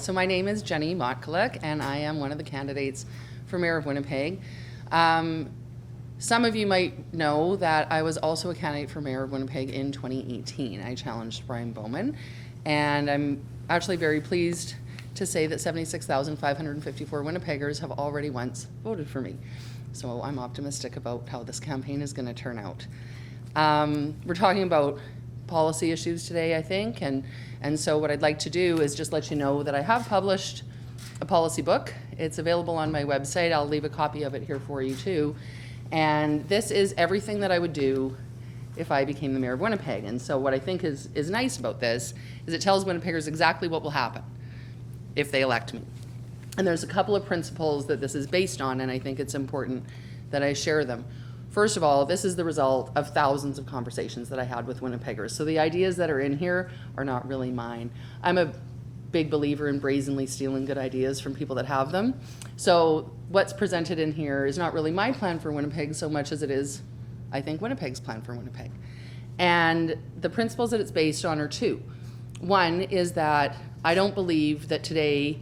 So my name is Jenny Motkaluk, and I am one of the candidates for Mayor of Winnipeg. Some of you might know that I was also a candidate for Mayor of Winnipeg in 2018. I challenged Brian Bowman, and I'm actually very pleased to say that 76,554 Winnipeggers have already once voted for me. So I'm optimistic about how this campaign is going to turn out. We're talking about policy issues today, I think, and so what I'd like to do is just let you know that I have published a policy book. It's available on my website. I'll leave a copy of it here for you too. And this is everything that I would do if I became the Mayor of Winnipeg. And so what I think is nice about this is it tells Winnipeggers exactly what will happen if they elect me. And there's a couple of principles that this is based on, and I think it's important that I share them. First of all, this is the result of thousands of conversations that I had with Winnipeggers. So the ideas that are in here are not really mine. I'm a big believer in brazenly stealing good ideas from people that have them. So what's presented in here is not really my plan for Winnipeg so much as it is, I think, Winnipeg's plan for Winnipeg. And the principles that it's based on are two. One is that I don't believe that today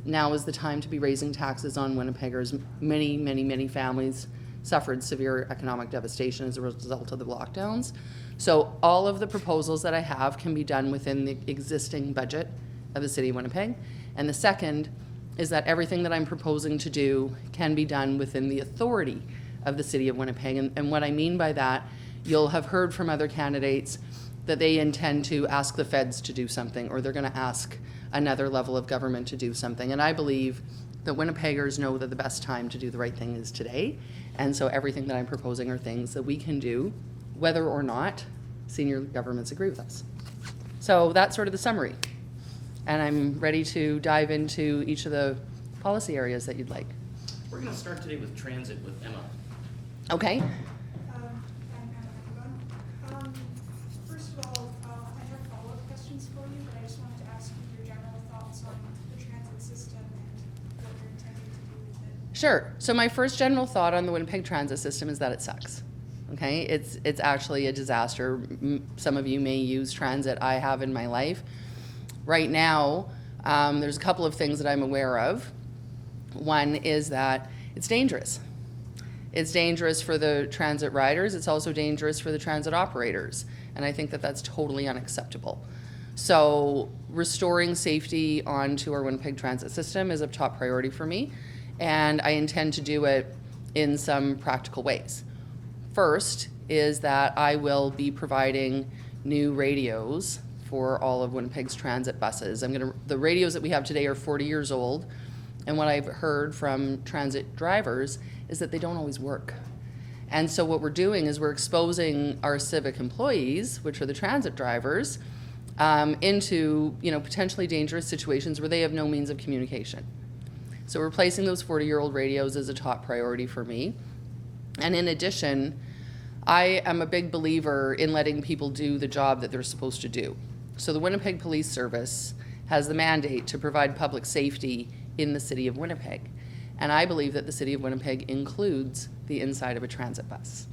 now is the time to be raising taxes on Winnipeggers. Many families suffered severe economic devastation as a result of the lockdowns. So all of the proposals that I have can be done within the existing budget of the City of Winnipeg. And the second is that everything that I'm proposing to do can be done within the authority of the City of Winnipeg. And what I mean by that, you'll have heard from other candidates that they intend to ask the feds to do something, or they're going to ask another level of government to do something. And I believe that Winnipeggers know that the best time to do the right thing is today. And so everything that I'm proposing are things that we can do, whether or not senior governments agree with us. So that's sort of the summary. And I'm ready to dive into each of the policy areas that you'd like. We're going to start today with transit with Emma. Okay. First of all, I have follow-up questions for you, but I just wanted to ask you your general thoughts on the transit system and what you're intending to do with it. Sure. So my first general thought on the Winnipeg transit system is that it sucks. Okay, it's actually a disaster. Some of you may use transit. I have in my life. Right now, there's a couple of things that I'm aware of. One is that it's dangerous. It's dangerous for the transit riders. It's also dangerous for the transit operators. And I think that that's totally unacceptable. So restoring safety onto our Winnipeg transit system is a top priority for me. And I intend to do it in some practical ways. First is that I will be providing new radios for all of Winnipeg's transit buses. The radios that we have today are 40 years old, and what I've heard from transit drivers is that they don't always work. And so what we're doing is we're exposing our civic employees, which are the transit drivers, into potentially dangerous situations where they have no means of communication. So replacing those 40-year-old radios is a top priority for me. And in addition, I am a big believer in letting people do the job that they're supposed to do. So the Winnipeg Police Service has the mandate to provide public safety in the City of Winnipeg. And I believe that the City of Winnipeg includes the inside of a transit bus.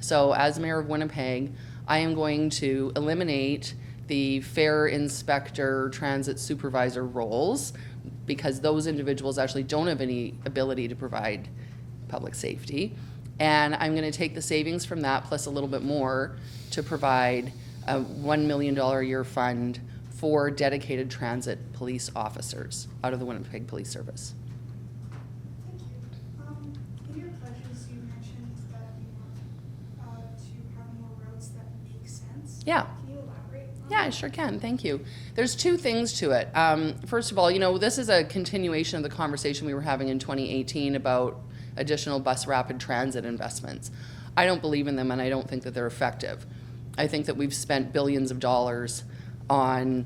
So as Mayor of Winnipeg, I am going to eliminate the fare inspector, transit supervisor roles, because those individuals actually don't have any ability to provide public safety. And I'm going to take the savings from that plus a little bit more to provide a $1 million a year fund for dedicated transit police officers out of the Winnipeg Police Service. Thank you. In your pledges, you mentioned that you want to have more roads that make sense. Yeah. Can you elaborate on Yeah, I that? sure can. Thank you. There's two things to it. First of all, this is a continuation of the conversation we were having in 2018 about additional bus rapid transit investments. I don't believe in them, and I don't think that they're effective. I think that we've spent billions of dollars on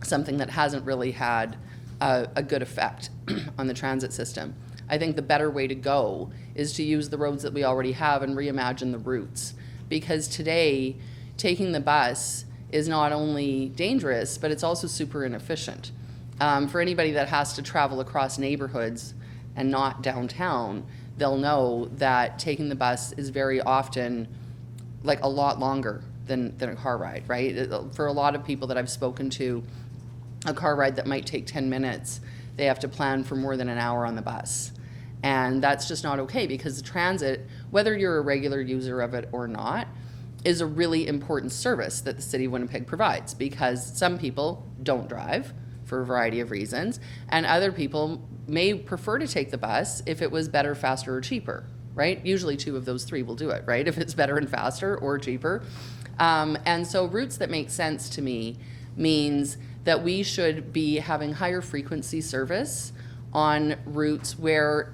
something that hasn't really had a good effect on the transit system. I think the better way to go is to use the roads that we already have and reimagine the routes. Because today, taking the bus is not only dangerous, but it's also super inefficient. For anybody that has to travel across neighborhoods and not downtown, they'll know that taking the bus is very often like a lot longer than a car ride, right? For a lot of people that I've spoken to, a car ride that might take 10 minutes, they have to plan for more than an hour on the bus. And that's just not okay, because the transit, whether you're a regular user of it or not, is a really important service that the City of Winnipeg provides, because some people don't drive for a variety of reasons, and other people may prefer to take the bus if it was better, faster, or cheaper, right? Usually two of those three will do it, right? If it's better and faster or cheaper. And so routes that make sense to me means that we should be having higher frequency service on routes where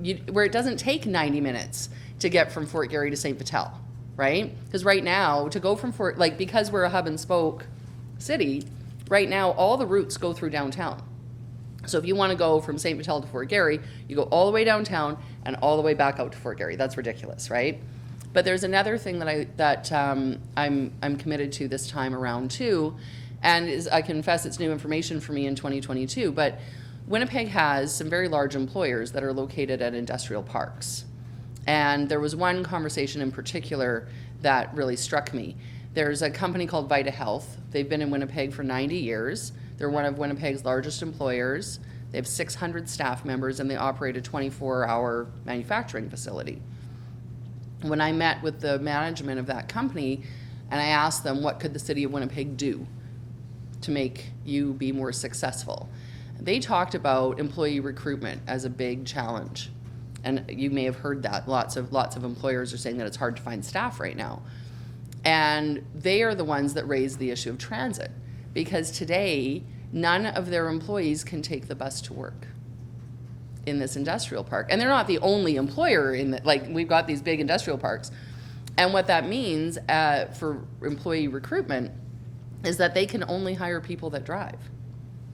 it doesn't take 90 minutes to get from Fort Garry to St. Vital, right? Because right now, to go from because we're a hub and spoke city, right now all the routes go through downtown. So if you want to go from St. Vital to Fort Garry, you go all the way downtown and all the way back out to Fort Garry. That's ridiculous, right? But there's another thing that I'm committed to this time around too, and I confess it's new information for me in 2022. But Winnipeg has some very large employers that are located at industrial parks, and there was one conversation in particular that really struck me. There's a company called Vita Health. They've been in Winnipeg for 90 years. They're one of Winnipeg's largest employers. They have 600 staff members, and they operate a 24-hour manufacturing facility. When I met with the management of that company and I asked them, what could the City of Winnipeg do to make you be more successful? They talked about employee recruitment as a big challenge. And you may have heard that. Lots of employers are saying that it's hard to find staff right now. And they are the ones that raise the issue of transit, because today none of their employees can take the bus to work in this industrial park. And they're not the only employer in we've got these big industrial parks. And what that means for employee recruitment is that they can only hire people that drive.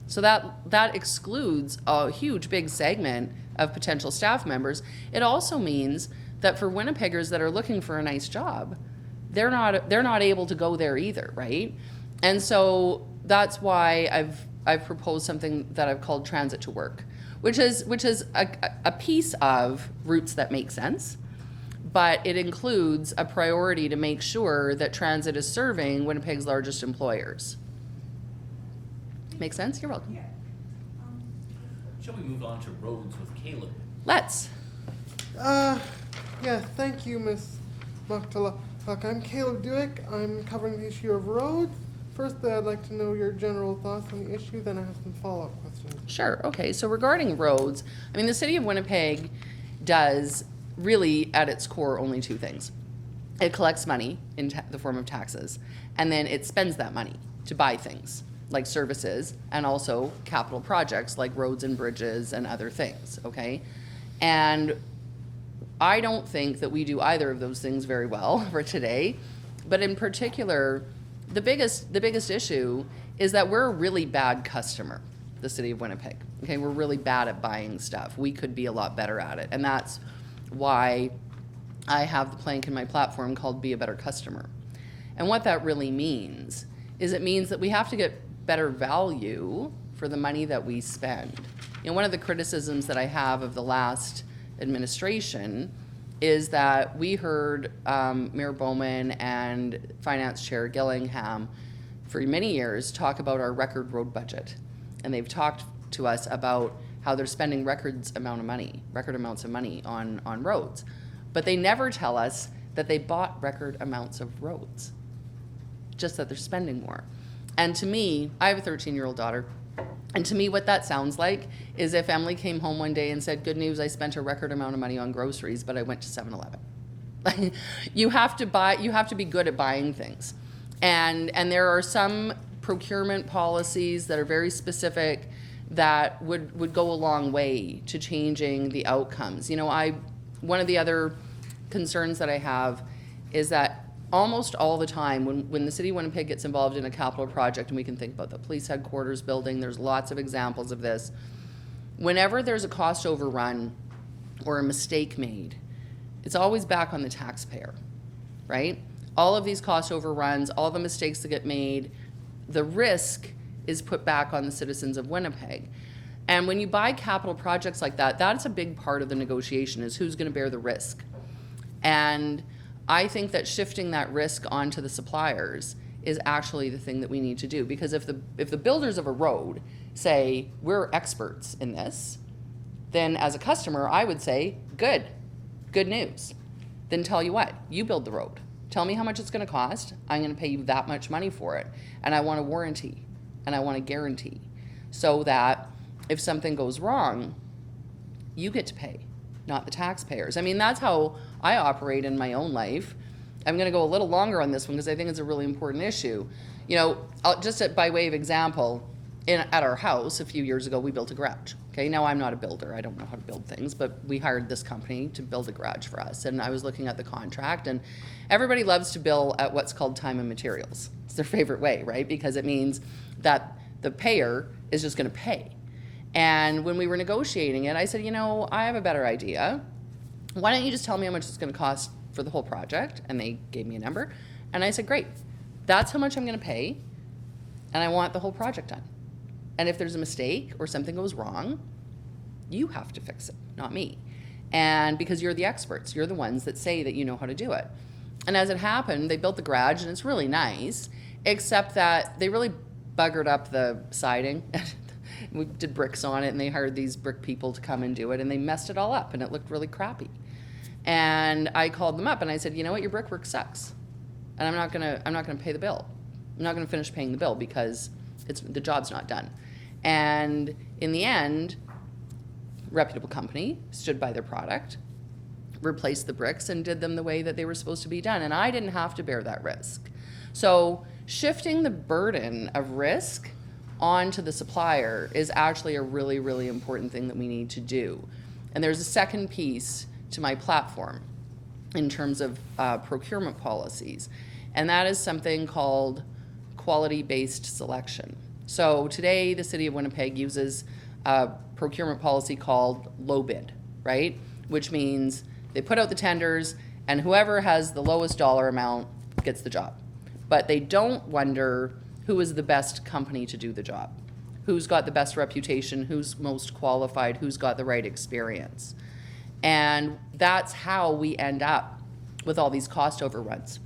So that excludes a huge big segment of potential staff members. It also means that for Winnipeggers that are looking for a nice job, they're not able to go there either, right? And so that's why I've proposed something that I've called Transit to Work, which is a piece of routes that make sense, but it includes a priority to make sure that transit is serving Winnipeg's largest employers. Make sense? You're welcome. Yeah. Shall we move on to roads with Caleb? Let's. Yeah, thank you, Miss Motkaluk. I'm Caleb Dewick. I'm covering the issue of roads. First, I'd like to know your general thoughts on the issue, then I have some follow-up questions. Sure. Okay. So regarding roads, I mean, the City of Winnipeg does really, at its core, only two things. It collects money in the form of taxes, and then it spends that money to buy things like services and also capital projects like roads and bridges and other things, okay? And I don't think that we do either of those things very well for today, but in particular, the biggest issue is that we're a really bad customer, the City of Winnipeg, okay? We're really bad at buying stuff. We could be a lot better at it, and that's why I have the plank in my platform called Be a Better Customer. And what that really means is it means that we have to get better value for the money that we spend. You know, one of the criticisms that I have of the last administration is that we heard Mayor Bowman and Finance Chair Gillingham for many years talk about our record road budget. And they've talked to us about how they're spending record amounts of money on roads. But they never tell us that they bought record amounts of roads, just that they're spending more. And to me, I have a 13-year-old daughter, and to me what that sounds like is if Emily came home one day and said, good news, I spent a record amount of money on groceries, but I went to 7-Eleven. You have to be good at buying things. And there are some procurement policies that are very specific that would go a long way to changing the outcomes. You know, one of the other concerns that I have is that almost all the time when the City of Winnipeg gets involved in a capital project, and we can think about the police headquarters building, there's lots of examples of this. Whenever there's a cost overrun or a mistake made, it's always back on the taxpayer, right? All of these cost overruns, all the mistakes that get made, the risk is put back on the citizens of Winnipeg. And when you buy capital projects like that, that's a big part of the negotiation, is who's going to bear the risk. And I think that shifting that risk onto the suppliers is actually the thing that we need to do. Because if the builders of a road say, we're experts in this, then as a customer, I would say, good news. Then tell you what, you build the road. Tell me how much it's gonna cost. I'm gonna pay you that much money for it. And I want a warranty, and I want a guarantee, so that if something goes wrong, you get to pay, not the taxpayers. I mean, that's how I operate in my own life. I'm gonna go a little longer on this one because I think it's a really important issue. You know, by way of example, at our house a few years ago, we built a garage. Okay, now I'm not a builder. I don't know how to build things, but we hired this company to build a garage for us. And I was looking at the contract, and everybody loves to bill at what's called time and materials. It's their favorite way, right? Because it means that the payer is just gonna pay. And when we were negotiating it, I said, you know, I have a better idea. Why don't you just tell me how much it's gonna cost for the whole project? And they gave me a number. And I said, great, that's how much I'm gonna pay, and I want the whole project done. And if there's a mistake or something goes wrong, you have to fix it, not me. And because you're the experts, you're the ones that say that you know how to do it. And as it happened, they built the garage, and it's really nice, except that they really buggered up the siding. We did bricks on it, and they hired these brick people to come and do it, and they messed it all up, and it looked really crappy. And I called them up, and I said, you know what, your brickwork sucks, and I'm not gonna pay the bill. I'm not gonna finish paying the bill because the job's not done. And in the end, reputable company stood by their product, replaced the bricks, and did them the way that they were supposed to be done. And I didn't have to bear that risk. So shifting the burden of risk onto the supplier is actually a really, really important thing that we need to do. And there's a second piece to my platform in terms of procurement policies, and that is something called quality-based selection. So today, the city of Winnipeg uses a procurement policy called low bid, right? Which means they put out the tenders, and whoever has the lowest dollar amount gets the job. But they don't wonder who is the best company to do the job, who's got the best reputation, who's most qualified, who's got the right experience. And that's how we end up with all these cost overruns.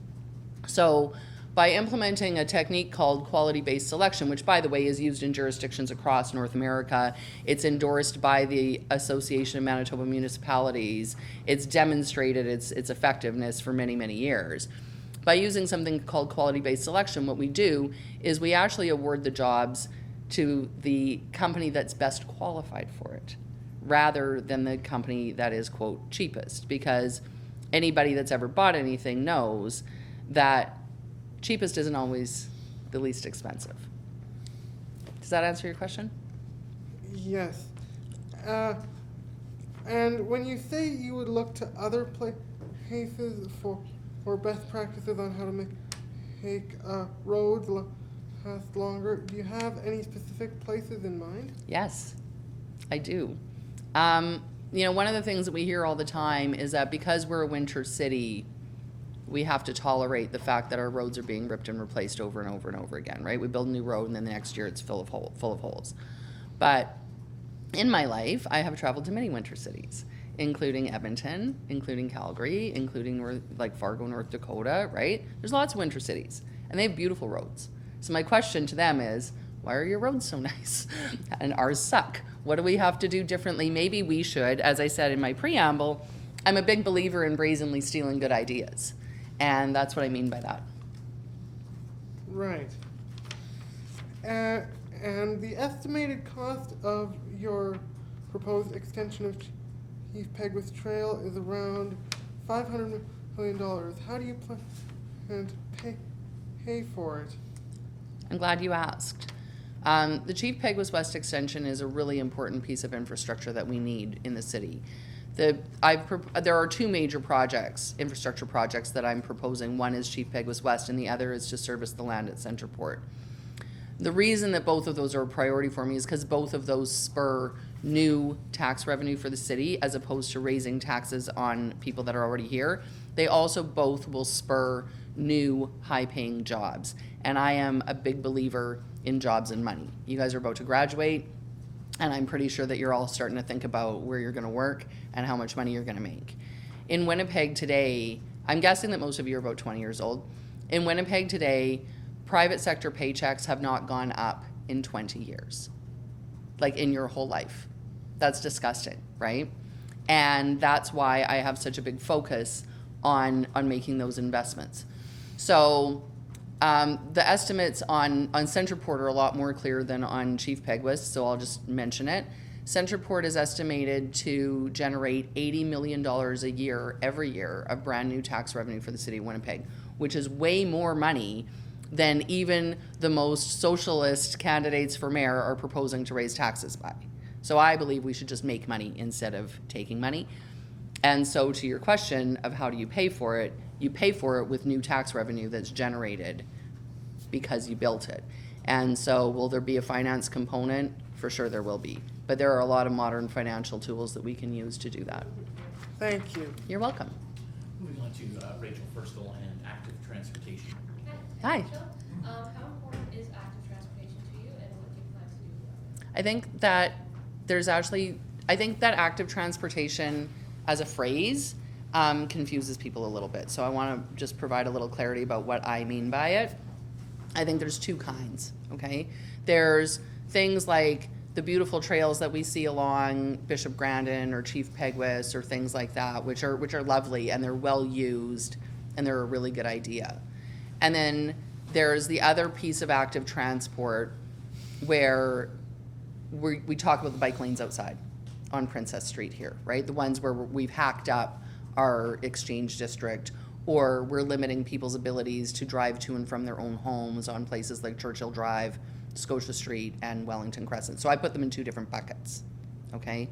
So by implementing a technique called quality-based selection, which, by the way, is used in jurisdictions across North America, it's endorsed by the Association of Manitoba Municipalities, it's demonstrated its effectiveness for many, many years. By using something called quality-based selection, what we do is we actually award the jobs to the company that's best qualified for it, rather than the company that is, quote, cheapest, because anybody that's ever bought anything knows that cheapest isn't always the least expensive. Does that answer your question? Yes. And when you say you would look to other places for best practices on how to make roads last longer, do you have any specific places in mind? Yes, I do. You know, one of the things that we hear all the time is that because we're a winter city, we have to tolerate the fact that our roads are being ripped and replaced over and over and over again, right? We build a new road, and then the next year it's full of holes. But in my life, I have traveled to many winter cities, including Edmonton, including Calgary, including Fargo, North Dakota, right? There's lots of winter cities, and they have beautiful roads. So my question to them is, why are your roads so nice? And ours suck. What do we have to do differently? Maybe we should, as I said in my preamble, I'm a big believer in brazenly stealing good ideas. And that's what I mean by that. Right. And the estimated cost of your proposed extension of Chief Pegwith Trail is around $500 million. How do you plan to pay for it? I'm glad you asked. The Chief Pegwith West extension is a really important piece of infrastructure that we need in the city. There are two major projects, infrastructure projects, that I'm proposing. One is Chief Pegwith West, and the other is to service the land at Centerport. The reason that both of those are a priority for me is because both of those spur new tax revenue for the city, as opposed to raising taxes on people that are already here. They also both will spur new high-paying jobs. And I am a big believer in jobs and money. You guys are about to graduate, and I'm pretty sure that you're all starting to think about where you're going to work and how much money you're going to make. In Winnipeg today, I'm guessing that most of you are about 20 years old. In Winnipeg today, private sector paychecks have not gone up in 20 years, like in your whole life. That's disgusting, right? And that's why I have such a big focus on making those investments. So the estimates on Centreport are a lot more clear than on Chief Peguis, so I'll just mention it. Centreport is estimated to generate $80 million a year, every year, of brand new tax revenue for the city of Winnipeg, which is way more money than even the most socialist candidates for mayor are proposing to raise taxes by. So I believe we should just make money instead of taking money. And so to your question of how do you pay for it, you pay for it with new tax revenue that's generated because you built it. And so will there be a finance component? For sure there will be. But there are a lot of modern financial tools that we can use to do that. Thank you. You're welcome. Moving on to Rachel Firstel and active transportation. Hi. Rachel, how important is active transportation to you, and what do you plan to do about it? I think that active transportation as a phrase confuses people a little bit. So I want to just provide a little clarity about what I mean by it. I think there's two kinds, okay? There's things like the beautiful trails that we see along Bishop Grandin or Chief Peguis or things like that, which are lovely and they're well used and they're a really good idea. And then there's the other piece of active transport where we talk about the bike lanes outside on Princess Street here, right? The ones where we've hacked up our exchange district, or we're limiting people's abilities to drive to and from their own homes on places like Churchill Drive, Scotia Street, and Wellington Crescent. So I put them in two different buckets, okay?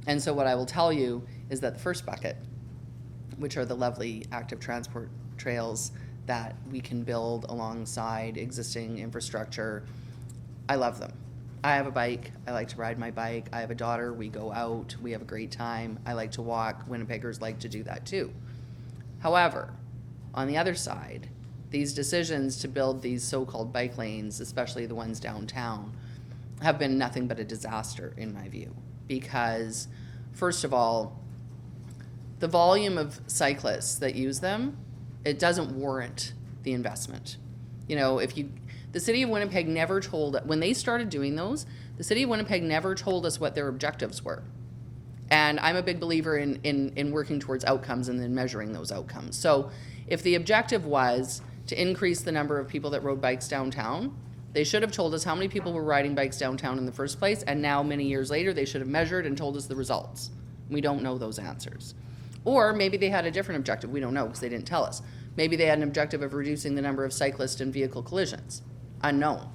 And so what I will tell you is that the first bucket, which are the lovely active transport trails that we can build alongside existing infrastructure, I love them. I have a bike. I like to ride my bike. I have a daughter. We go out. We have a great time. I like to walk. Winnipeggers like to do that too. However, on the other side, these decisions to build these so-called bike lanes, especially the ones downtown, have been nothing but a disaster in my view. Because, first of all, the volume of cyclists that use them, it doesn't warrant the investment. You know, the city of Winnipeg never told, when they started doing those, the city of Winnipeg never told us what their objectives were. And I'm a big believer in working towards outcomes and then measuring those outcomes. So if the objective was to increase the number of people that rode bikes downtown, they should have told us how many people were riding bikes downtown in the first place, and now many years later they should have measured and told us the results. We don't know those answers. Or maybe they had a different objective. We don't know because they didn't tell us. Maybe they had an objective of reducing the number of cyclist and vehicle collisions. Unknown.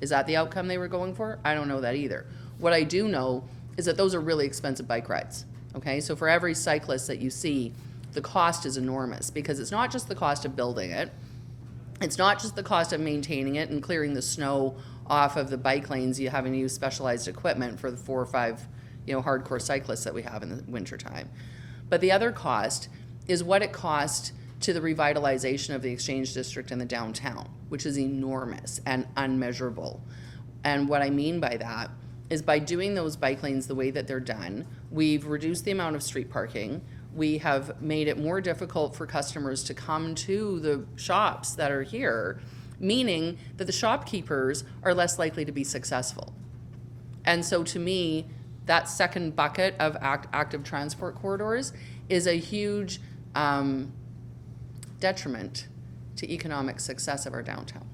Is that the outcome they were going for? I don't know that either. What I do know is that those are really expensive bike rides. Okay, so for every cyclist that you see, the cost is enormous because it's not just the cost of building it. It's not just the cost of maintaining it and clearing the snow off of the bike lanes. You having to use specialized equipment for the 4 or 5, hardcore cyclists that we have in the wintertime. But the other cost is what it cost to the revitalization of the Exchange District and the downtown, which is enormous and unmeasurable. And what I mean by that is by doing those bike lanes the way that they're done, we've reduced the amount of street parking. We have made it more difficult for customers to come to the shops that are here, meaning that the shopkeepers are less likely to be successful. And so to me, that second bucket of active transport corridors is a huge detriment to economic success of our downtown.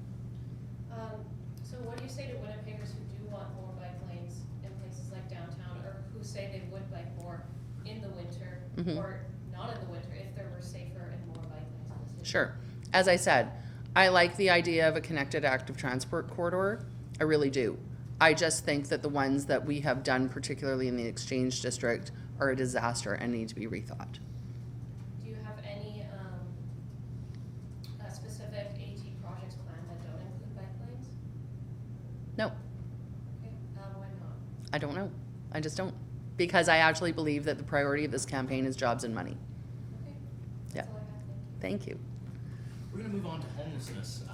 So what do you say to Winnipeggers who do want more bike lanes in places like downtown, or who say they would bike more in the winter, or not in the winter if there were safer and more bike lanes in the city? Sure. As I said, I like the idea of a connected active transport corridor. I really do. I just think that the ones that we have done, particularly in the Exchange District, are a disaster and need to be rethought. Do you have any specific AT projects planned that don't include bike lanes? No, Okay, why not? I don't know. I just don't. Because I actually believe that the priority of this campaign is jobs and money. Okay, Yeah. that's all I have, thank you. Thank you. We're going to move on to homelessness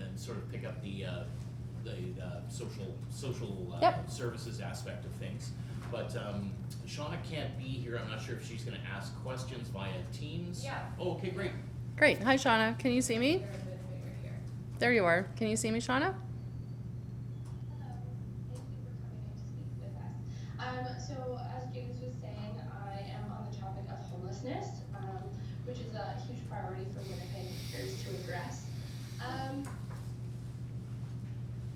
and sort of pick up the social Yep. services aspect of things. But Shauna can't be here. I'm not sure if she's going to ask questions via Teams. Yeah. Oh, okay, great. Great. Hi, Shauna. Can you see me? You're a bit bigger here. there you are. Can you see me, Shauna? Hello, thank you for coming in to speak with us. So as James was saying, I am on the topic of homelessness, which is a huge priority for Winnipegers to address.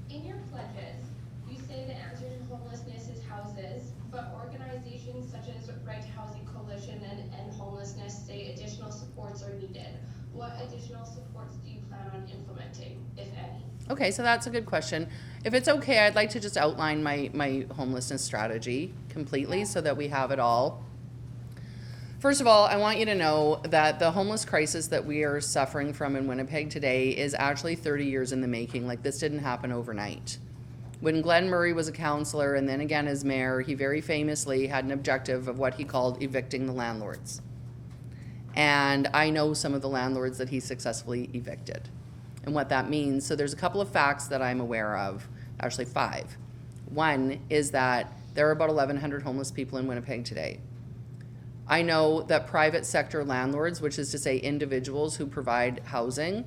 In your pledges, you say the answer to homelessness is houses, but organizations such as Right to Housing Coalition and Homelessness say additional supports are needed. What additional supports do you plan on implementing, if any? Okay, so that's a good question. If it's okay, I'd like to just outline my homelessness strategy completely so that we have it all. First of all, I want you to know that the homeless crisis that we are suffering from in Winnipeg today is actually 30 years in the making. Like, this didn't happen overnight. When Glenn Murray was a councillor and then again as mayor, he very famously had an objective of what he called evicting the landlords. And I know some of the landlords that he successfully evicted and what that means. So there's a couple of facts that I'm aware of, actually 5. One is that there are about 1,100 homeless people in Winnipeg today. I know that private sector landlords, which is to say individuals who provide housing,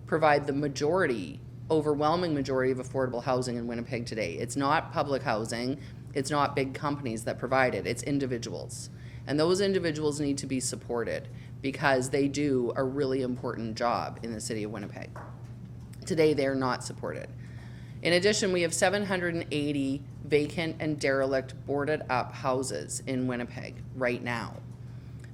provide the majority, overwhelming majority of affordable housing in Winnipeg today. It's not public housing, it's not big companies that provide it, it's individuals. And those individuals need to be supported because they do a really important job in the city of Winnipeg. Today, they're not supported. In addition, we have 780 vacant and derelict boarded up houses in Winnipeg right now.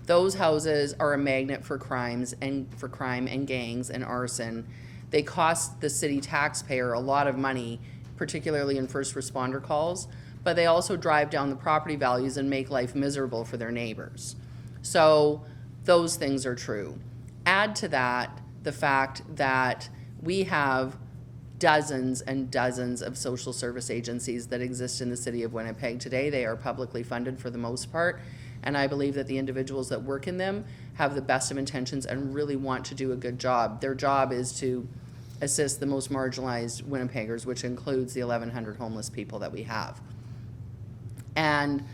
Those houses are a magnet for crime and gangs and arson. They cost the city taxpayer a lot of money, particularly in first responder calls, but they also drive down the property values and make life miserable for their neighbors. So those things are true. Add to that the fact that we have dozens and dozens of social service agencies that exist in the city of Winnipeg today. They are publicly funded for the most part, and I believe that the individuals that work in them have the best of intentions and really want to do a good job. Their job is to assist the most marginalized Winnipeggers, which includes the 1,100 homeless people that we have. And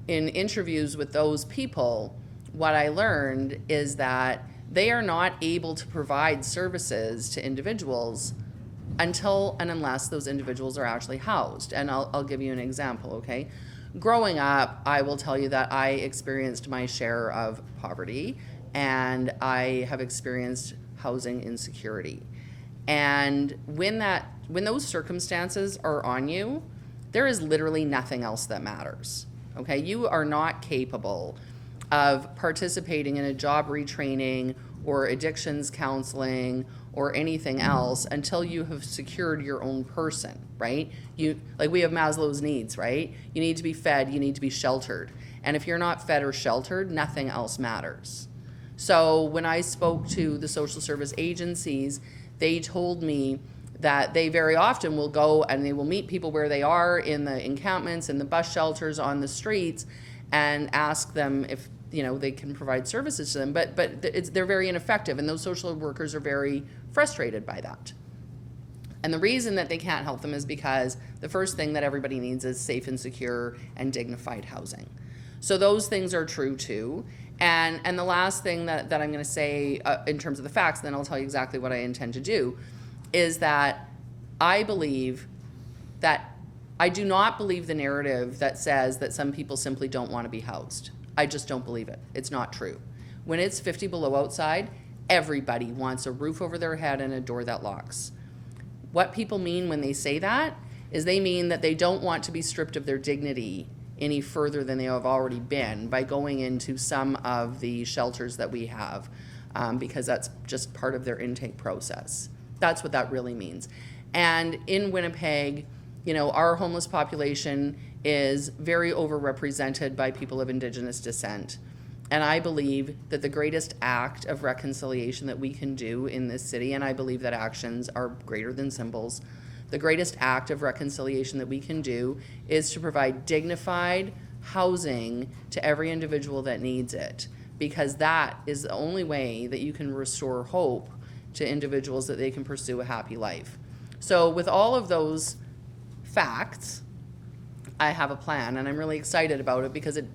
in interviews with those people, what I learned is that they are not able to provide services to individuals until and unless those individuals are actually housed. And I'll give you an example, okay? Growing up, I will tell you that I experienced my share of poverty and I have experienced housing insecurity. And when those circumstances are on you, there is literally nothing else that matters, okay? You are not capable of participating in a job retraining or addictions counseling or anything else until you have secured your own person, right? We have Maslow's needs, right? You need to be fed, you need to be sheltered. And if you're not fed or sheltered, nothing else matters. So when I spoke to the social service agencies, they told me that they very often will go and they will meet people where they are in the encampments and the bus shelters on the streets and ask them if they can provide services to them, but they're very ineffective, and those social workers are very frustrated by that. And the reason that they can't help them is because the first thing that everybody needs is safe and secure and dignified housing. So those things are true too. And the last thing that I'm going to say in terms of the facts, then I'll tell you exactly what I intend to do, is that I believe that I do not believe the narrative that says that some people simply don't want to be housed. I just don't believe it. It's not true. When it's 50 below outside, everybody wants a roof over their head and a door that locks. What people mean when they say that is they mean that they don't want to be stripped of their dignity any further than they have already been by going into some of the shelters that we have, because that's just part of their intake process. That's what that really means. And in Winnipeg, our homeless population is very overrepresented by people of Indigenous descent. And I believe that the greatest act of reconciliation that we can do in this city, and I believe that actions are greater than symbols, the greatest act of reconciliation that we can do is to provide dignified housing to every individual that needs it, because that is the only way that you can restore hope to individuals that they can pursue a happy life. So with all of those facts, I have a plan, and I'm really excited about it because it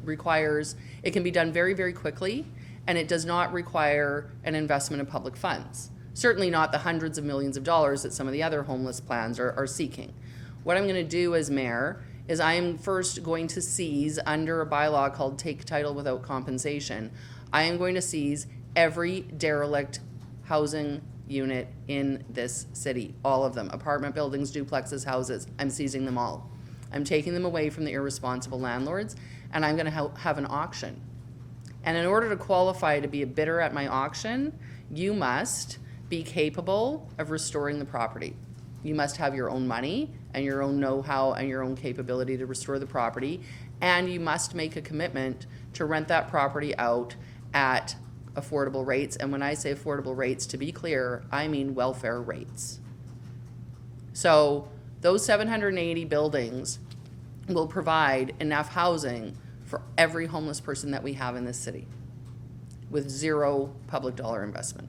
can be done very, very quickly, and it does not require an investment in public funds. Certainly not the hundreds of millions of dollars that some of the other homeless plans are seeking. What I'm gonna do as mayor is I am first going to seize, under a bylaw called Take Title Without Compensation, I am going to seize every derelict housing unit in this city, all of them, apartment buildings, duplexes, houses. I'm seizing them all. I'm taking them away from the irresponsible landlords, and I'm gonna have an auction. And in order to qualify to be a bidder at my auction, you must be capable of restoring the property. You must have your own money and your own know-how and your own capability to restore the property, and you must make a commitment to rent that property out at affordable rates. And when I say affordable rates, to be clear, I mean welfare rates. So those 780 buildings will provide enough housing for every homeless person that we have in this city with zero public dollar investment.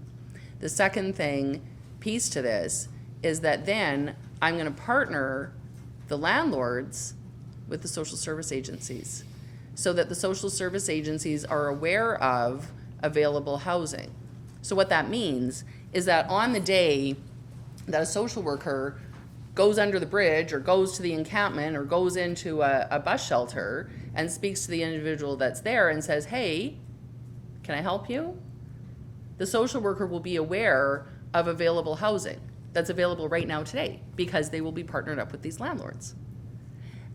The second piece to this is that then I'm gonna partner the landlords with the social service agencies so that the social service agencies are aware of available housing. So what that means is that on the day that a social worker goes under the bridge or goes to the encampment or goes into a bus shelter and speaks to the individual that's there and says, hey, can I help you? The social worker will be aware of available housing that's available right now today because they will be partnered up with these landlords.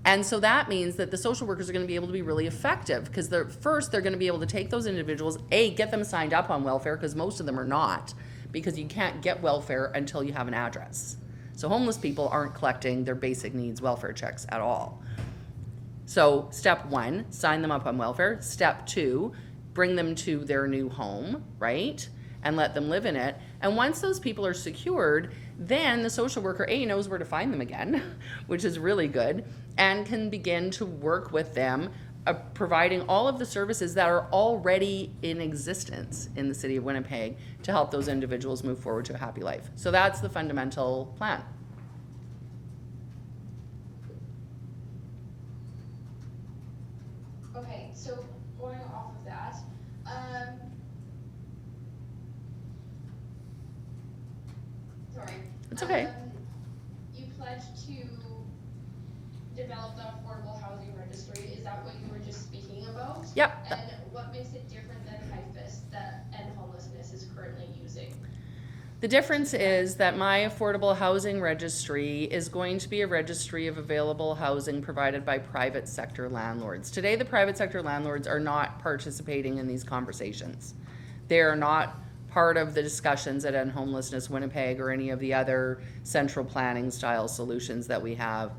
And so that means that the social workers are going to be able to be really effective because they're going to be able to take those individuals, get them signed up on welfare, because most of them are not, because you can't get welfare until you have an address. So homeless people aren't collecting their basic needs welfare checks at all. So step 1, sign them up on welfare. Step 2, bring them to their new home, right? And let them live in it. And once those people are secured, then the social worker knows where to find them again, which is really good, and can begin to work with them, providing all of the services that are already in existence in the city of Winnipeg to help those individuals move forward to a happy life. So that's the fundamental plan. Okay, so going off of that, sorry. It's okay. You pledged to develop the affordable housing registry. Is that what you were just speaking about? Yep. And what makes it different than HIFIS that End Homelessness is currently using? The difference is that my affordable housing registry is going to be a registry of available housing provided by private sector landlords. Today, the private sector landlords are not participating in these conversations. They are not part of the discussions at End Homelessness Winnipeg or any of the other central planning style solutions that we have.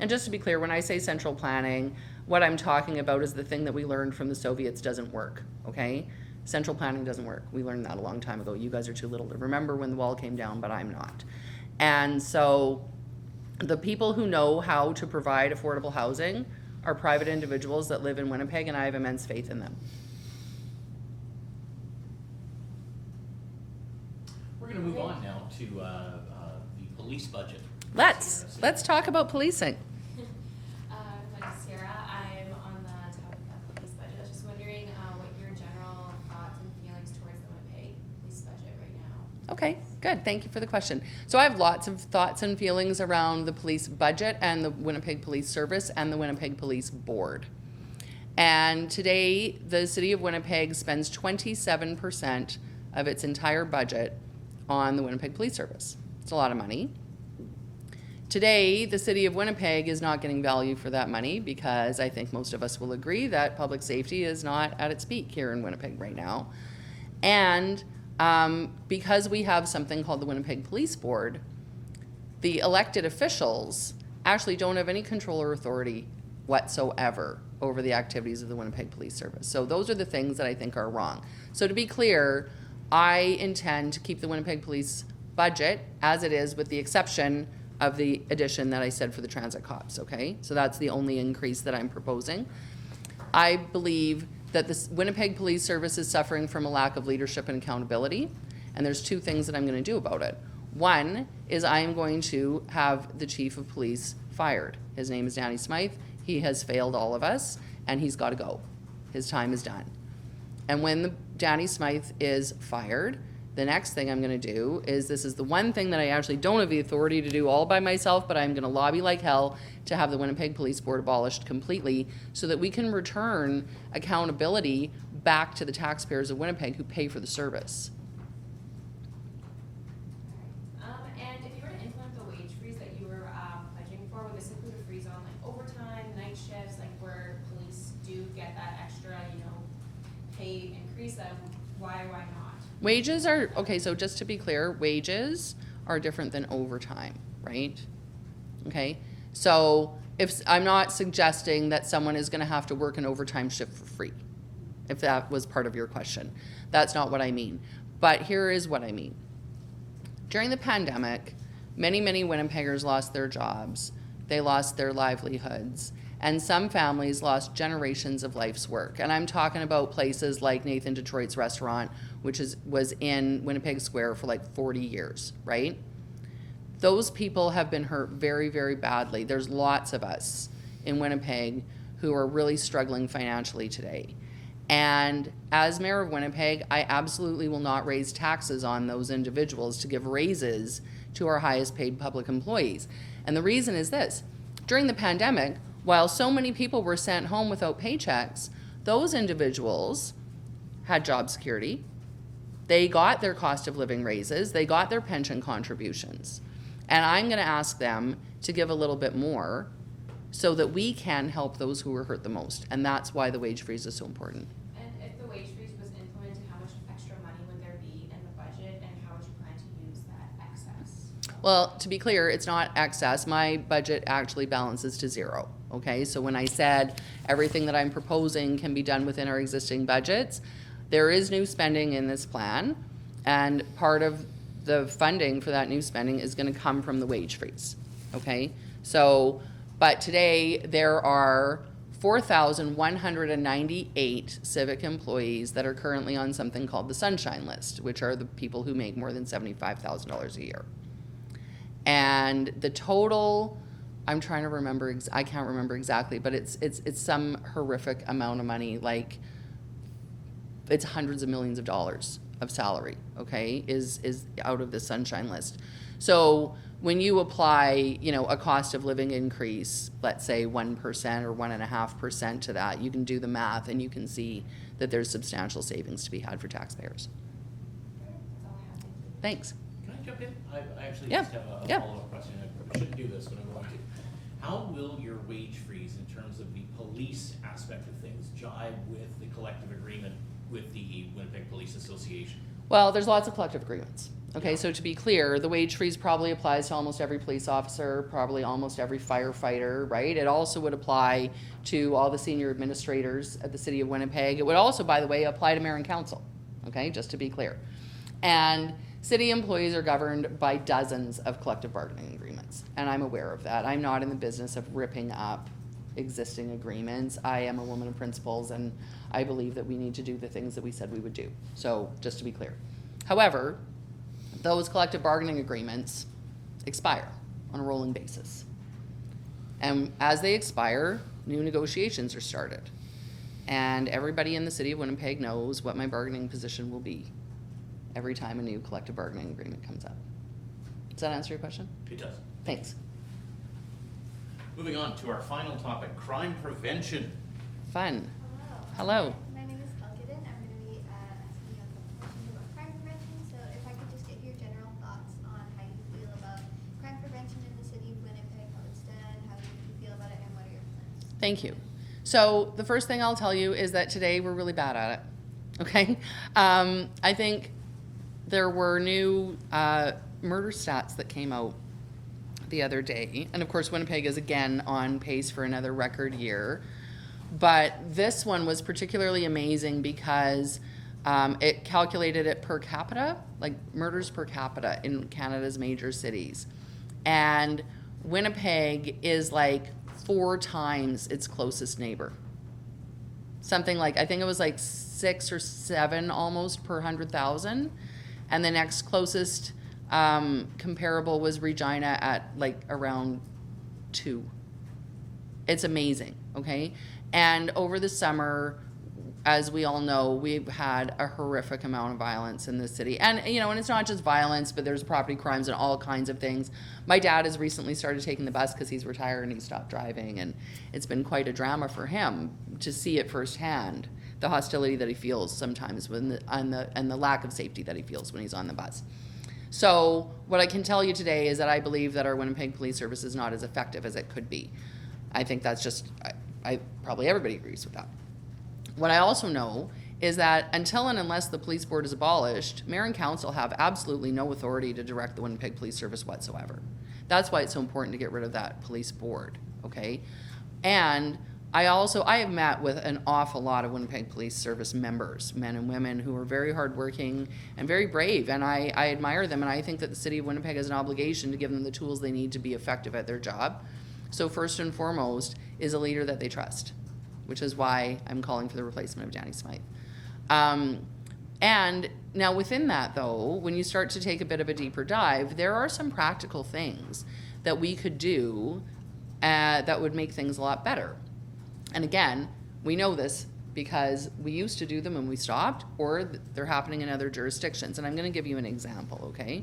And just to be clear, when I say central planning, what I'm talking about is the thing that we learned from the Soviets doesn't work, okay? Central planning doesn't work. We learned that a long time ago. You guys are too little to remember when the wall came down, but I'm not. And so the people who know how to provide affordable housing are private individuals that live in Winnipeg, and I have immense faith in them. We're gonna move on now to the police budget. Let's talk about policing. My name's Sarah. I'm on the topic of police budget. I was just wondering what your general thoughts and feelings towards the Winnipeg police budget right now. Okay, good. Thank you for the question. So I have lots of thoughts and feelings around the police budget and the Winnipeg Police Service and the Winnipeg Police Board. And today, the city of Winnipeg spends 27% of its entire budget on the Winnipeg Police Service. It's a lot of money. Today, the city of Winnipeg is not getting value for that money because I think most of us will agree that public safety is not at its peak here in Winnipeg right now. And because we have something called the Winnipeg Police Board, the elected officials actually don't have any control or authority whatsoever over the activities of the Winnipeg Police Service. So those are the things that I think are wrong. So to be clear, I intend to keep the Winnipeg Police budget as it is, with the exception of the addition that I said for the transit cops, okay? So that's the only increase that I'm proposing. I believe that the Winnipeg Police Service is suffering from a lack of leadership and accountability, and there's 2 things that I'm gonna do about it. One is I am going to have the chief of police fired. His name is Danny Smythe. He has failed all of us, and he's gotta go. His time is done. And when Danny Smythe is fired, the next thing I'm going to do is, this is the one thing that I actually don't have the authority to do all by myself, but I'm going to lobby like hell to have the Winnipeg Police Board abolished completely so that we can return accountability back to the taxpayers of Winnipeg who pay for the service. And if you were to implement the wage freeze that you were budgeting for, would this include a freeze on like overtime, night shifts, like where police do get that extra, pay increase? Why not? Wages are, okay, so just to be clear, wages are different than overtime, right? Okay, so I'm not suggesting that someone is gonna have to work an overtime shift for free, if that was part of your question. That's not what I mean. But here is what I mean. During the pandemic, many Winnipeggers lost their jobs, they lost their livelihoods, and some families lost generations of life's work. And I'm talking about places like Nathan Detroit's restaurant, which was in Winnipeg Square for like 40 years, right? Those people have been hurt very, very badly. There's lots of us in Winnipeg who are really struggling financially today. And as mayor of Winnipeg, I absolutely will not raise taxes on those individuals to give raises to our highest paid public employees. And the reason is this: during the pandemic, while so many people were sent home without paychecks, those individuals had job security. They got their cost of living raises. They got their pension contributions. And I'm going to ask them to give a little bit more so that we can help those who were hurt the most. And that's why the wage freeze is so important. And if the wage freeze was implemented, how much extra money would there be in the budget, and how would you plan to use that excess? Well, to be clear, it's not excess. My budget actually balances to zero. Okay, so when I said everything that I'm proposing can be done within our existing budgets, there is new spending in this plan, and part of the funding for that new spending is going to come from the wage freeze. Okay, so, but today there are 4,198 civic employees that are currently on something called the Sunshine List, which are the people who make more than $75,000 a year. And the total, I'm trying to remember, I can't remember exactly, but it's some horrific amount of money, like it's hundreds of millions of dollars of salary, okay, is out of the Sunshine List. So when you apply, a cost of living increase, let's say 1% or 1.5% to that, you can do the math and you can see that there's substantial savings to be had for taxpayers. That's all I have. Thanks. Can I jump in? I actually Yeah. just have a Yeah. follow-up question. I shouldn't do this, but I'm going to. How will your wage freeze in terms of the police aspect of things jive with the collective agreement with the Winnipeg Police Association? Well, there's lots of collective agreements. Okay, so to be clear, the wage freeze probably applies to almost every police officer, probably almost every firefighter, right? It also would apply to all the senior administrators at the city of Winnipeg. It would also, by the way, apply to mayor and council, okay, just to be clear. And city employees are governed by dozens of collective bargaining agreements, and I'm aware of that. I'm not in the business of ripping up existing agreements. I am a woman of principles, and I believe that we need to do the things that we said we would do. So, just to be clear. However, those collective bargaining agreements expire on a rolling basis. And as they expire, new negotiations are started. And everybody in the city of Winnipeg knows what my bargaining position will be every time a new collective bargaining agreement comes up. Does that answer your question? It does. Thanks. Moving on to our final topic, crime prevention. Fun. Hello. Hello. My name is Kalkiden. I'm going to be asking you a couple questions about crime prevention. So if I could just get your general thoughts on how you feel about crime prevention in the city of Winnipeg, how it's done, how you feel about it, and what are your plans? Thank you. So the first thing I'll tell you is that today we're really bad at it. Okay? I think there were new murder stats that came out the other day. And of course, Winnipeg is again on pace for another record year. But this one was particularly amazing because it calculated it per capita, like murders per capita in Canada's major cities. And Winnipeg is like 4 times its closest neighbor. Something like, I think it was like 6 or 7 almost per 100,000. And the next closest comparable was Regina at like around 2. It's amazing, okay? And over the summer, as we all know, we've had a horrific amount of violence in this city. And, you know, and it's not just violence, but there's property crimes and all kinds of things. My dad has recently started taking the bus because he's retired and he stopped driving. And it's been quite a drama for him to see it firsthand, the hostility that he feels sometimes and the lack of safety that he feels when he's on the bus. So what I can tell you today is that I believe that our Winnipeg Police Service is not as effective as it could be. I think that's just, I probably everybody agrees with that. What I also know is that until and unless the police board is abolished, mayor and council have absolutely no authority to direct the Winnipeg Police Service whatsoever. That's why it's so important to get rid of that police board, okay? And I have met with an awful lot of Winnipeg Police Service members, men and women who are very hardworking and very brave, and I admire them, and I think that the city of Winnipeg has an obligation to give them the tools they need to be effective at their job. So first and foremost is a leader that they trust, which is why I'm calling for the replacement of Danny Smythe. And now within that, though, when you start to take a bit of a deeper dive, there are some practical things that we could do that would make things a lot better. And again, we know this because we used to do them and we stopped, or they're happening in other jurisdictions. And I'm going to give you an example, okay?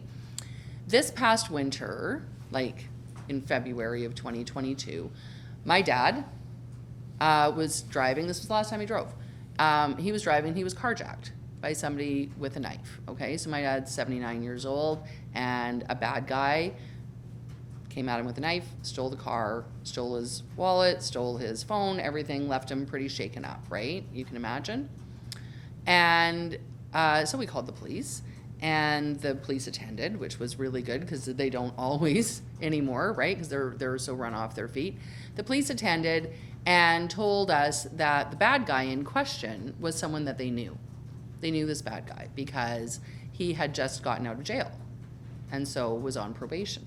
This past winter, like in February of 2022, my dad was driving. This was the last time he drove. He was driving. He was carjacked by somebody with a knife. Okay, so my dad's 79 years old, and a bad guy came at him with a knife, stole the car, stole his wallet, stole his phone, everything, left him pretty shaken up, right? You can imagine. And so we called the police, and the police attended, which was really good because they don't always anymore, right? Because they're so run off their feet. The police attended and told us that the bad guy in question was someone that they knew. They knew this bad guy because he had just gotten out of jail and so was on probation.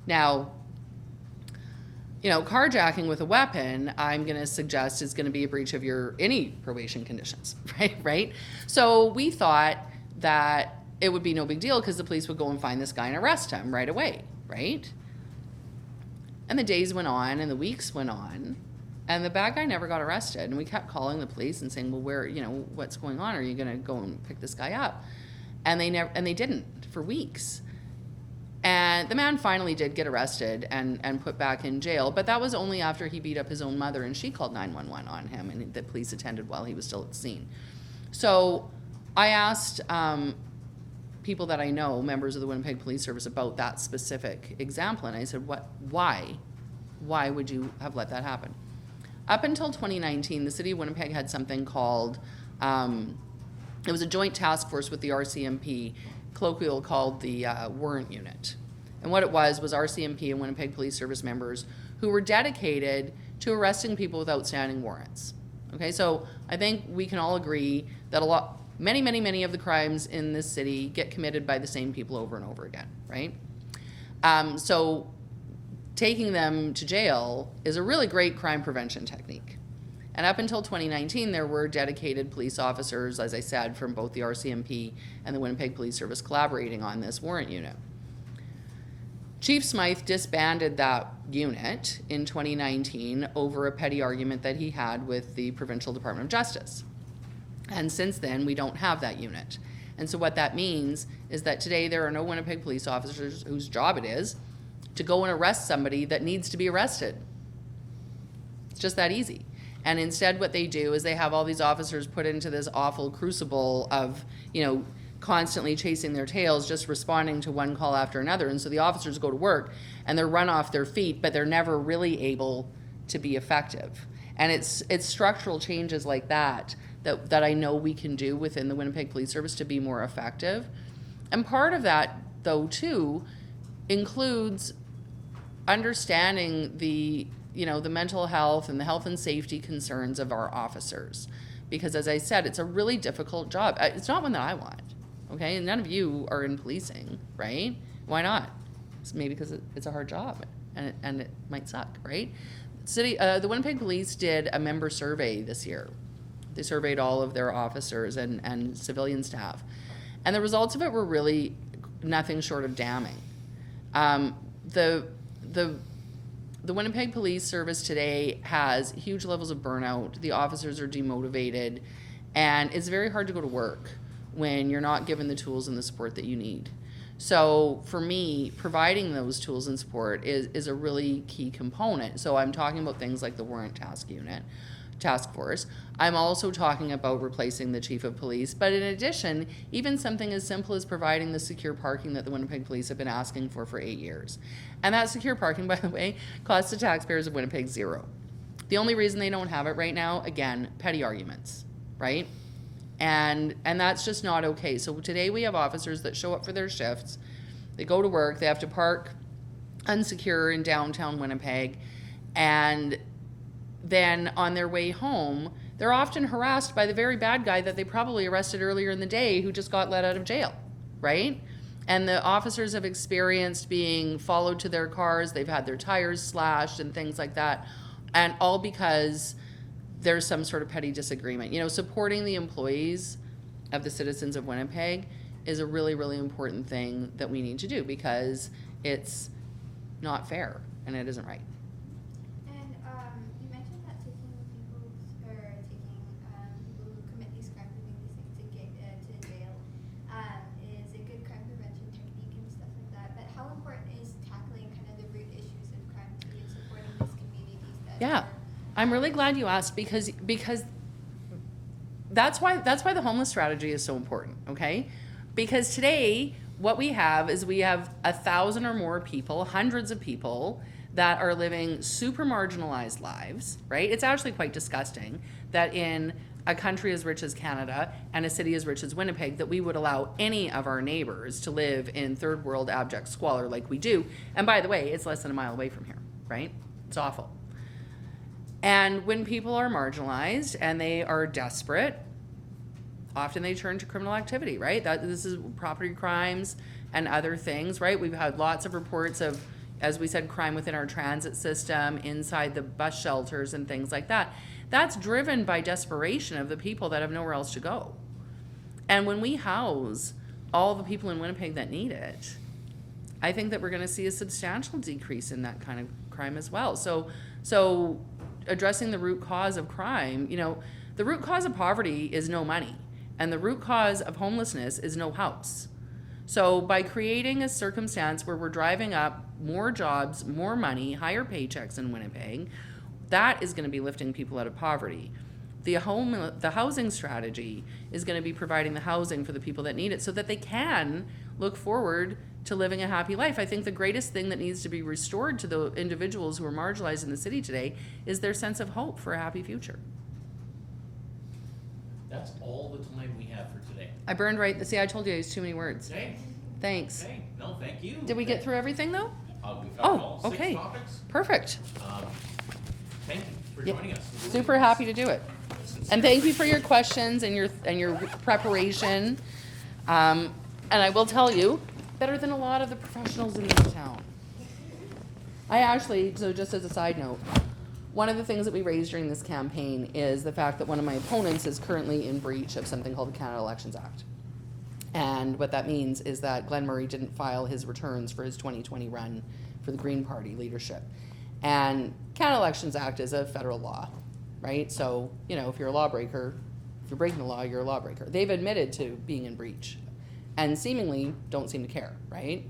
Now, you know, carjacking with a weapon, I'm going to suggest is going to be a breach of any probation conditions, right? So we thought that it would be no big deal because the police would go and find this guy and arrest him right away, right? And the days went on and the weeks went on, and the bad guy never got arrested. And we kept calling the police and saying, well, where, you know, what's going on? Are you going to go and pick this guy up? And they didn't for weeks. And the man finally did get arrested and put back in jail, but that was only after he beat up his own mother and she called 911 on him, and the police attended while he was still at the scene. So I asked people that I know, members of the Winnipeg Police Service, about that specific example, and I said, why would you have let that happen? Up until 2019, the city of Winnipeg had something called, it was a joint task force with the RCMP, colloquial called the warrant unit. And what it was RCMP and Winnipeg Police Service members who were dedicated to arresting people with outstanding warrants. Okay, so I think we can all agree that many of the crimes in this city get committed by the same people over and over again, right? So taking them to jail is a really great crime prevention technique. And up until 2019, there were dedicated police officers, as I said, from both the RCMP and the Winnipeg Police Service collaborating on this warrant unit. Chief Smythe disbanded that unit in 2019 over a petty argument that he had with the Provincial Department of Justice. And since then, we don't have that unit. And so what that means is that today there are no Winnipeg police officers whose job it is to go and arrest somebody that needs to be arrested. It's just that easy. And instead what they do is they have all these officers put into this awful crucible of, you know, constantly chasing their tails, just responding to one call after another. And so the officers go to work and they're run off their feet, but they're never really able to be effective. And it's structural changes like that I know we can do within the Winnipeg Police Service to be more effective. And part of that, though, too, includes understanding the mental health and the health and safety concerns of our officers. Because as I said, it's a really difficult job. It's not one that I want, okay? And none of you are in policing, right? Why not? It's maybe because it's a hard job and it might suck, right? The Winnipeg Police did a member survey this year. They surveyed all of their officers and civilian staff. And the results of it were really nothing short of damning. The the Winnipeg Police Service today has huge levels of burnout. The officers are demotivated, and it's very hard to go to work when you're not given the tools and the support that you need. So for me, providing those tools and support is a really key component. So I'm talking about things like the Warrant Task Force. I'm also talking about replacing the chief of police. But in addition, even something as simple as providing the secure parking that the Winnipeg Police have been asking for 8 years. And that secure parking, by the way, costs the taxpayers of Winnipeg $0. The only reason they don't have it right now, again, petty arguments, right? And that's just not okay. So today we have officers that show up for their shifts. They go to work. They have to park unsecure in downtown Winnipeg. And then on their way home, they're often harassed by the very bad guy that they probably arrested earlier in the day who just got let out of jail, right? And the officers have experienced being followed to their cars. They've had their tires slashed and things like that. And all because there's some sort of petty disagreement. You know, supporting the employees of the citizens of Winnipeg is a really, really important thing that we need to do because it's not fair and it isn't right. And you mentioned that taking people who commit these crimes and these things to jail is a good crime prevention technique and stuff like that. But how important is tackling kind of the root issues of crime too and supporting these communities that Yeah. I'm really glad you asked because that's why the homeless strategy is so important, okay? Because today what we have is we have 1,000 or more people, hundreds of people that are living super marginalized lives, right? It's actually quite disgusting that in a country as rich as Canada and a city as rich as Winnipeg that we would allow any of our neighbors to live in third world abject squalor like we do. And by the way, it's less than a mile away from here, right? It's awful. And when people are marginalized and they are desperate, often they turn to criminal activity, right? This is property crimes and other things, right? We've had lots of reports of, as we said, crime within our transit system, inside the bus shelters and things like that. That's driven by desperation of the people that have nowhere else to go. And when we house all the people in Winnipeg that need it, I think that we're going to see a substantial decrease in that kind of crime as well. So addressing the root cause of crime, you know, the root cause of poverty is no money, and the root cause of homelessness is no house. So by creating a circumstance where we're driving up more jobs, more money, higher paychecks in Winnipeg, that is going to be lifting people out of poverty. The housing strategy is going to be providing the housing for the people that need it so that they can look forward to living a happy life. I think the greatest thing that needs to be restored to the individuals who are marginalized in the city today is their sense of hope for a happy future. That's all the time we have for today. I burned right. See, I told you I used too many words. Okay, Thanks. okay, no, thank you. Did we get through everything though? We've covered Oh, all 6 okay. topics. Perfect. Thank you for Yeah, joining us. super happy to do it. And thank you for your questions and your preparation. And I will tell you, better than a lot of the professionals in this town. I actually, so just as a side note, one of the things that we raised during this campaign is the fact that one of my opponents is currently in breach of something called the Canada Elections Act. And what that means is that Glenn Murray didn't file his returns for his 2020 run for the Green Party leadership. And Canada Elections Act is a federal law, right? So, you know, if you're a lawbreaker, if you're breaking the law, you're a lawbreaker. They've admitted to being in breach and seemingly don't seem to care, right?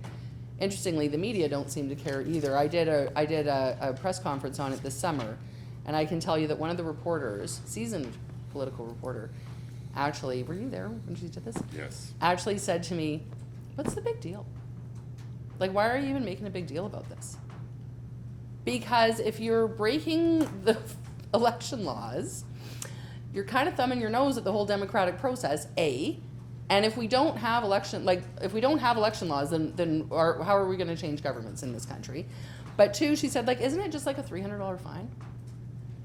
Interestingly, the media don't seem to care either. I did a press conference on it this summer, and I can tell you that one of the reporters, seasoned political reporter, actually, were you there when she did this? Yes. Actually said to me, what's the big deal? Like, why are you even making a big deal about this? Because if you're breaking the election laws, you're kind of thumbing your nose at the whole democratic process, A. And if we don't have election laws, then how are we going to change governments in this country? But 2, she said, like, isn't it just like a $300 fine?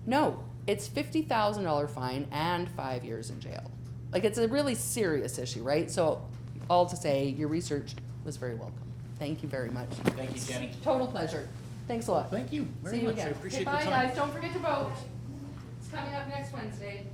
No, it's $50,000 fine and 5 years in jail. Like, it's a really serious issue, right? So, all to say, your research was very welcome. Thank you very much. Thank you, Jenny. Total pleasure. Thanks a lot. Thank you very See you much. again. I appreciate Okay, the bye, time. guys. Don't forget to vote. It's coming up next Wednesday.